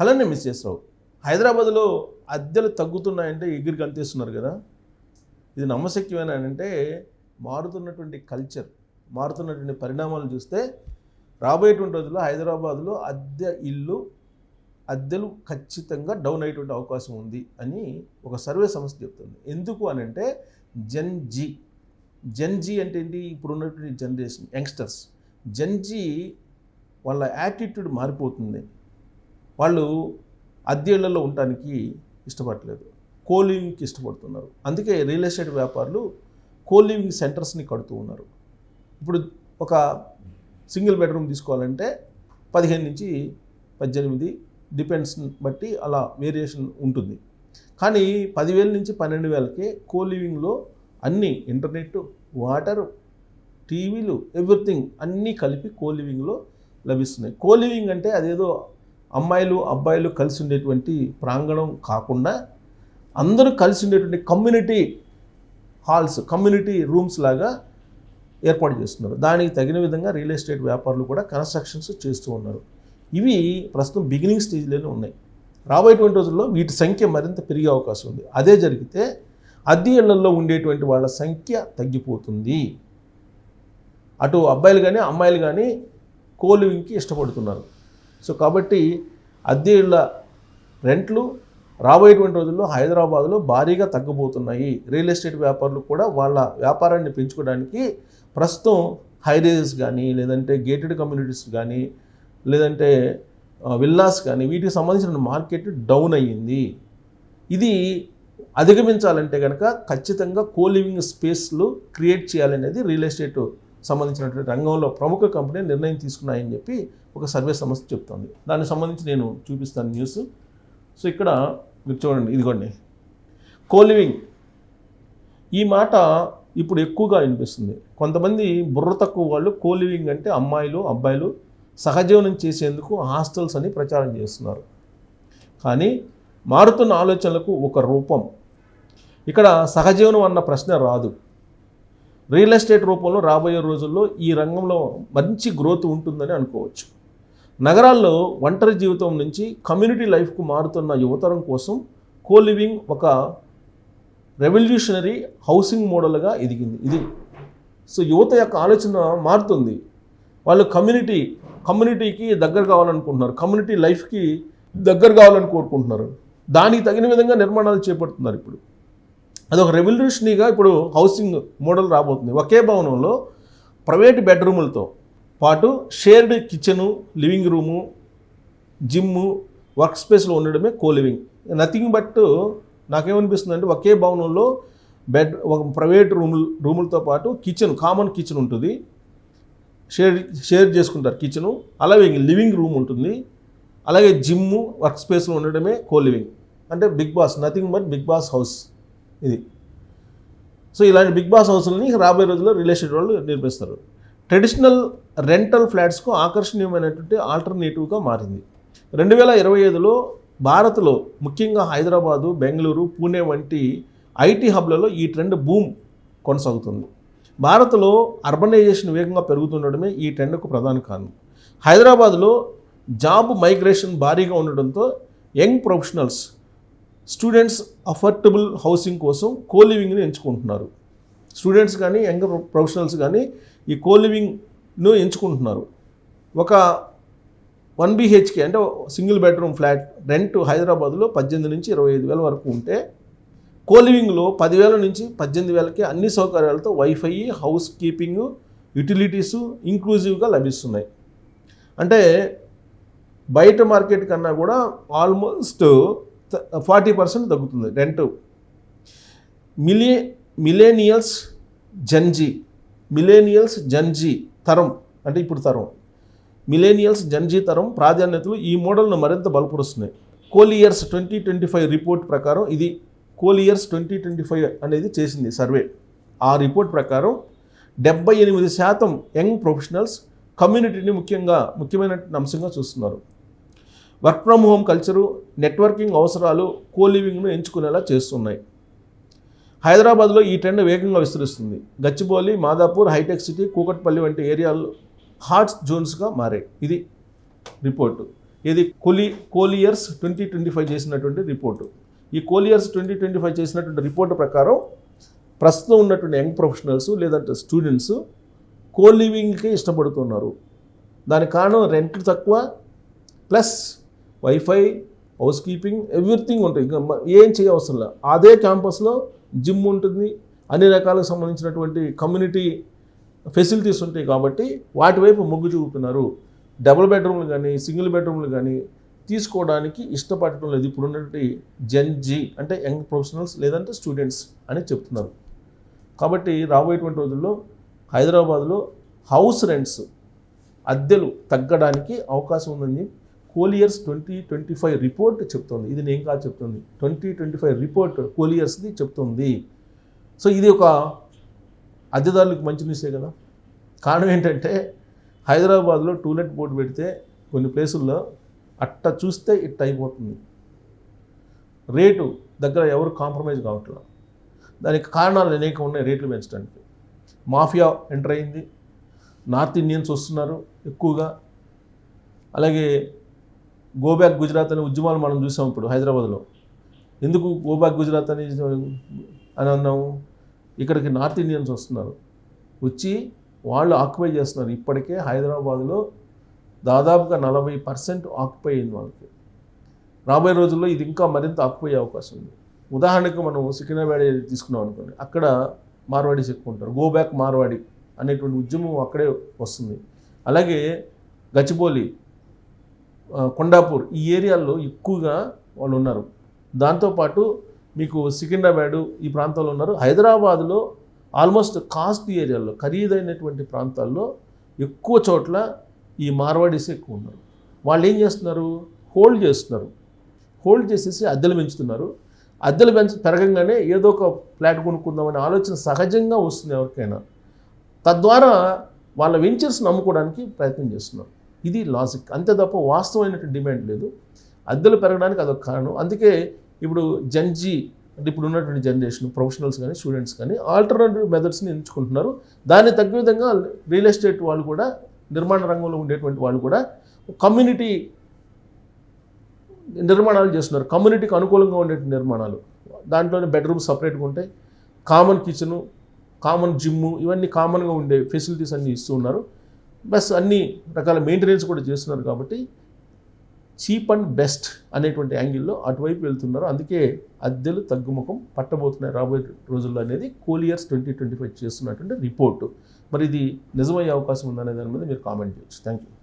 అలానే మిస్సెస్ రావు హైదరాబాద్లో అద్దెలు తగ్గుతున్నాయంటే ఎగిరి గంతేస్తున్నారు కదా. ఇది నమ్మశక్యమేనా అంటే మారుతున్నటువంటి కల్చర్, మారుతున్నటువంటి పరిణామాలు చూస్తే రాబోయేటువంటి రోజుల్లో హైదరాబాద్లో అద్దెలు ఖచ్చితంగా డౌన్ అయ్యేటువంటి అవకాశం ఉంది అని ఒక సర్వే సంస్థ చెప్తుంది. ఎందుకు అని అంటే జెన్ జీ అంటే ఏంటి, ఇప్పుడు ఉన్నటువంటి జనరేషన్ యంగ్స్టర్స్, జెన్ జీ వాళ్ళ యాటిట్యూడ్ మారిపోతుంది. వాళ్ళు అద్దె ఇళ్లలో ఉండటానికి ఇష్టపడలేదు, కోలివింగ్కి ఇష్టపడుతున్నారు. అందుకే రియల్ ఎస్టేట్ వ్యాపారులు కోలివింగ్ సెంటర్స్ని కడుతూ ఉన్నారు. ఇప్పుడు ఒక సింగిల్ బెడ్రూమ్ తీసుకోవాలంటే 15 నుంచి 18 డిపెండ్స్ బట్టి అలా వేరియేషన్ ఉంటుంది. కానీ 10,000 నుంచి 12,000కే కోలివింగ్లో అన్నీ ఇంటర్నెట్, వాటర్, టీవీలు, ఎవ్రీథింగ్ అన్నీ కలిపి కోలివింగ్లో లభిస్తున్నాయి. కోలివింగ్ అంటే అదేదో అమ్మాయిలు అబ్బాయిలు కలిసి ఉండేటువంటి ప్రాంగణం కాకుండా అందరూ కలిసి ఉండేటువంటి కమ్యూనిటీ హాల్స్, కమ్యూనిటీ రూమ్స్ లాగా ఏర్పాటు చేస్తున్నారు. దానికి తగిన విధంగా రియల్ ఎస్టేట్ వ్యాపారులు కూడా కన్స్ట్రక్షన్స్ చేస్తూ ఉన్నారు. ఇవి ప్రస్తుతం బిగినింగ్ స్టేజ్లోనే ఉన్నాయి. రాబోయేటువంటి రోజుల్లో వీటి సంఖ్య మరింత పెరిగే అవకాశం ఉంది. అదే జరిగితే అద్దె ఇళ్లలో ఉండేటువంటి వాళ్ళ సంఖ్య తగ్గిపోతుంది. అటు అబ్బాయిలు కానీ అమ్మాయిలు కానీ కోలివింగ్కి ఇష్టపడుతున్నారు. సో కాబట్టి అద్దె ఇళ్ల రెంట్లు రాబోయేటువంటి రోజుల్లో హైదరాబాద్లో భారీగా తగ్గబోతున్నాయి. రియల్ ఎస్టేట్ వ్యాపారులు కూడా వాళ్ళ వ్యాపారాన్ని పెంచుకోవడానికి ప్రస్తుతం హైరేజెస్ కానీ, లేదంటే గేటెడ్ కమ్యూనిటీస్ కానీ, లేదంటే విల్లాస్ కానీ, వీటికి సంబంధించిన మార్కెట్ డౌన్ అయ్యింది. ఇది అధిగమించాలంటే కనుక ఖచ్చితంగా కోలివింగ్ స్పేస్లు క్రియేట్ చేయాలనేది రియల్ ఎస్టేట్ సంబంధించినటువంటి రంగంలో ప్రముఖ కంపెనీ నిర్ణయం తీసుకున్నాయని చెప్పి ఒక సర్వే సంస్థ చెప్తుంది. దానికి సంబంధించి నేను చూపిస్తాను న్యూస్. సో ఇక్కడ మీరు చూడండి, ఇదిగోండి కోలివింగ్. ఈ మాట ఇప్పుడు ఎక్కువగా వినిపిస్తుంది. కొంతమంది బుర్ర తక్కువ వాళ్ళు కోలివింగ్ అంటే అమ్మాయిలు అబ్బాయిలు సహజీవనం చేసేందుకు హాస్టల్స్ అని ప్రచారం చేస్తున్నారు. కానీ మారుతున్న ఆలోచనలకు ఒక రూపం. ఇక్కడ సహజీవనం అన్న ప్రశ్న రాదు. రియల్ ఎస్టేట్ రూపంలో రాబోయే రోజుల్లో ఈ రంగంలో మంచి గ్రోత్ ఉంటుందని అనుకోవచ్చు. నగరాల్లో ఒంటరి జీవితం నుంచి కమ్యూనిటీ లైఫ్కు మారుతున్న యువతరం కోసం కోలివింగ్ ఒక రెవల్యూషనరీ హౌసింగ్ మోడల్గా ఎదిగింది. ఇది సో యువత యొక్క ఆలోచన మారుతుంది. వాళ్ళు కమ్యూనిటీకి దగ్గర కావాలనుకుంటున్నారు, కమ్యూనిటీ లైఫ్కి దగ్గర కావాలని కోరుకుంటున్నారు. దానికి తగిన విధంగా నిర్మాణాలు చేపడుతున్నారు. ఇప్పుడు అదొక రెవల్యూషనరీగా ఇప్పుడు హౌసింగ్ మోడల్ రాబోతుంది. ఒకే భవనంలో ప్రైవేట్ బెడ్రూములతో పాటు shared kitchen, living room, gym, work స్పేస్లో ఉండడమే కోలివింగ్. నథింగ్ బట్ నాకేమనిపిస్తుంది అంటే ఒకే భవనంలో ఒక ప్రైవేట్ రూములతో పాటు కిచెన్, కామన్ కిచెన్ ఉంటుంది, షేర్ చేసుకుంటారు కిచెను, అలాగే లివింగ్ రూమ్ ఉంటుంది, అలాగే జిమ్ము, వర్క్ స్పేస్లో ఉండడమే కోలివింగ్. అంటే big boss, nothing but big boss house ఇది. సో ఇలాంటి బిగ్ బాస్ హౌస్లని రాబోయే రోజుల్లో రియల్ ఎస్టేట్ వాళ్ళు నిర్మిస్తారు. ట్రెడిషనల్ రెంటల్ ఫ్లాట్స్కు ఆకర్షణీయమైనటువంటి ఆల్టర్నేటివ్గా మారింది. 2025లో భారత్లో ముఖ్యంగా హైదరాబాదు, బెంగళూరు, పూణే వంటి ఐటీ హబ్లలో ఈ ట్రెండ్ బూమ్ కొనసాగుతుంది. భారత్లో అర్బనైజేషన్ వేగంగా పెరుగుతుండడమే ఈ ట్రెండ్కు ప్రధాన కారణం. హైదరాబాద్లో జాబ్ మైగ్రేషన్ భారీగా ఉండడంతో young professionals, students affordable housing కోసం కోలివింగ్ని ఎంచుకుంటున్నారు. స్టూడెంట్స్ కానీ యంగ్ ప్రొఫెషనల్స్ కానీ ఈ కోలివింగ్ను ఎంచుకుంటున్నారు. ఒక 1 BHK అంటే సింగిల్ బెడ్రూమ్ ఫ్లాట్ రెంట్ హైదరాబాద్లో 18 నుంచి 25,000 వరకు ఉంటే కోలివింగ్లో 10,000 నుంచి 18,000కి అన్ని సౌకర్యాలతో వైఫై, హౌస్ కీపింగ్, యుటిలిటీసు ఇంక్లూజివ్గా లభిస్తున్నాయి. అంటే బయట మార్కెట్ కన్నా కూడా ఆల్మోస్ట్ 40% తగ్గుతుంది రెంట్. మిలేనియల్స్ జెన్జీ తరం, అంటే ఇప్పుడు తరం మిలేనియల్స్ జెన్జీ తరం ప్రాధాన్యతలు ఈ మోడల్ను మరింత బలపరుస్తున్నాయి. కోలియర్స్ 2025 రిపోర్ట్ ప్రకారం, ఇది కోలియర్స్ 2025 అనేది చేసింది సర్వే. ఆ రిపోర్ట్ ప్రకారం 78% యంగ్ ప్రొఫెషనల్స్ కమ్యూనిటీని ముఖ్యమైన అంశంగా చూస్తున్నారు. Work from home culture, networking అవసరాలు కోలివింగ్ను ఎంచుకునేలా చేస్తున్నాయి. హైదరాబాద్లో ఈ ట్రెండ్ వేగంగా విస్తరిస్తుంది. గచ్చిబౌలి, మాదాపూర్, హైటెక్ సిటీ, కూకట్పల్లి వంటి ఏరియాలు హాట్ జోన్స్గా మారాయి. ఇది రిపోర్టు. ఇది కోలియర్స్ 2025 చేసినటువంటి రిపోర్టు. ఈ కోలియర్స్ 2025 చేసినటువంటి రిపోర్టు ప్రకారం ప్రస్తుతం ఉన్నటువంటి యంగ్ ప్రొఫెషనల్స్ లేదంటే స్టూడెంట్స్ కోలివింగ్కి ఇష్టపడుతున్నారు. దానికి కారణం రెంట్ తక్కువ plus wifi, house keeping, everything ఉంటుంది. ఇంకా ఏం చేయవసరం లేదు. అదే క్యాంపస్లో జిమ్ ఉంటుంది, అన్ని రకాలకు సంబంధించినటువంటి కమ్యూనిటీ ఫెసిలిటీస్ ఉంటాయి కాబట్టి వాటి వైపు మొగ్గు చూపుతున్నారు. డబుల్ బెడ్రూమ్లు కానీ సింగిల్ బెడ్రూమ్లు కానీ తీసుకోవడానికి ఇష్టపడటం లేదు ఇప్పుడున్నటువంటి జెన్ జీ, అంటే యంగ్ ప్రొఫెషనల్స్ లేదంటే స్టూడెంట్స్ అని చెప్తున్నారు. కాబట్టి రాబోయేటువంటి రోజుల్లో హైదరాబాద్లో హౌస్ రెంట్స్ అద్దెలు తగ్గడానికి అవకాశం ఉందని కోలియర్స్ 2025 రిపోర్ట్ చెప్తుంది. ఇది నేను కాదు చెప్తుంది, 2025 రిపోర్ట్ కోలియర్స్ది చెప్తుంది. సో ఇది ఒక అద్దెదారులకు మంచి న్యూసే కదా. కారణం ఏంటంటే హైదరాబాద్లో టూలెట్ బోర్డు పెడితే కొన్ని ప్లేసుల్లో అట్ట చూస్తే ఇట్ట అయిపోతుంది. రేటు దగ్గర ఎవరు కాంప్రమైజ్ కావట్లేదు. దానికి కారణాలు అనేక ఉన్నాయి రేట్లు పెంచడానికి. మాఫియా ఎంటర్ అయింది, నార్త్ ఇండియన్స్ వస్తున్నారు ఎక్కువగా. అలాగే గోబ్యాక్ గుజరాత్ అనే ఉద్యమాలు మనం చూసాం ఇప్పుడు హైదరాబాద్లో. ఎందుకు గోబ్యాక్ గుజరాత్ అని అన్నాము? ఇక్కడికి నార్త్ ఇండియన్స్ వస్తున్నారు, వచ్చి వాళ్ళు ఆక్యుపై చేస్తున్నారు. ఇప్పటికే హైదరాబాద్లో దాదాపుగా 40% ఆక్యుపై అయింది వాళ్ళకి. రాబోయే రోజుల్లో ఇది ఇంకా మరింత ఆక్యుపై అయ్యే అవకాశం ఉంది. ఉదాహరణకు మనం సికింద్రాబాద్ తీసుకున్నాం అనుకోండి, అక్కడ మార్వాడీస్ ఎక్కువ ఉంటారు. గో బ్యాక్ మార్వాడి అనేటువంటి ఉద్యమం అక్కడే వస్తుంది. అలాగే గచ్చిబౌలి, కొండాపూర్ ఈ ఏరియాల్లో ఎక్కువగా వాళ్ళు ఉన్నారు. దాంతోపాటు మీకు సికింద్రాబాదు ఈ ప్రాంతాల్లో ఉన్నారు. హైదరాబాద్లో ఆల్మోస్ట్ కాస్ట్ ఏరియాల్లో ఖరీదైనటువంటి ప్రాంతాల్లో ఎక్కువ చోట్ల ఈ మార్వాడీస్ ఎక్కువ ఉన్నారు. వాళ్ళు ఏం చేస్తున్నారు? హోల్డ్ చేస్తున్నారు. హోల్డ్ చేసేసి అద్దెలు పెంచుతున్నారు. అద్దెలు పెరగంగానే ఏదో ఒక ఫ్లాట్ కొనుక్కుందామనే ఆలోచన సహజంగా వస్తుంది ఎవరికైనా. తద్వారా వాళ్ళ వెంచర్స్ని అమ్ముకోవడానికి ప్రయత్నం చేస్తున్నారు. ఇది లాజిక్, అంతే తప్ప వాస్తవమైనటువంటి డిమాండ్ లేదు. అద్దెలు పెరగడానికి అదొక కారణం. అందుకే ఇప్పుడు జెన్జీ అంటే ఇప్పుడు ఉన్నటువంటి జనరేషన్ ప్రొఫెషనల్స్ కానీ స్టూడెంట్స్ కానీ ఆల్టర్నేటివ్ మెథడ్స్ని ఎంచుకుంటున్నారు. దానికి తగ్గ విధంగా రియల్ ఎస్టేట్ వాళ్ళు కూడా, నిర్మాణ రంగంలో ఉండేటువంటి వాళ్ళు కూడా కమ్యూనిటీ నిర్మాణాలు చేస్తున్నారు. కమ్యూనిటీకి అనుకూలంగా ఉండేటువంటి నిర్మాణాలు. దాంట్లోనే బెడ్రూమ్స్ సపరేట్గా ఉంటాయి, కామన్ కిచెను, కామన్ జిమ్ము, ఇవన్నీ కామన్గా ఉండే ఫెసిలిటీస్ అన్నీ ఇస్తూ ఉన్నారు. ప్లస్ అన్ని రకాల మెయింటెనెన్స్ కూడా చేస్తున్నారు. కాబట్టి చీప్ అండ్ బెస్ట్ అనేటువంటి యాంగిల్లో అటువైపు వెళ్తున్నారు. అందుకే అద్దెలు తగ్గుముఖం పట్టబోతున్నాయి రాబోయే రోజుల్లో అనేది కోలియర్స్ 2025 చేస్తున్నటువంటి రిపోర్టు. మరి ఇది నిజమయ్యే అవకాశం ఉందనే దాని మీద మీరు కామెంట్ చేయొచ్చు. Thank you.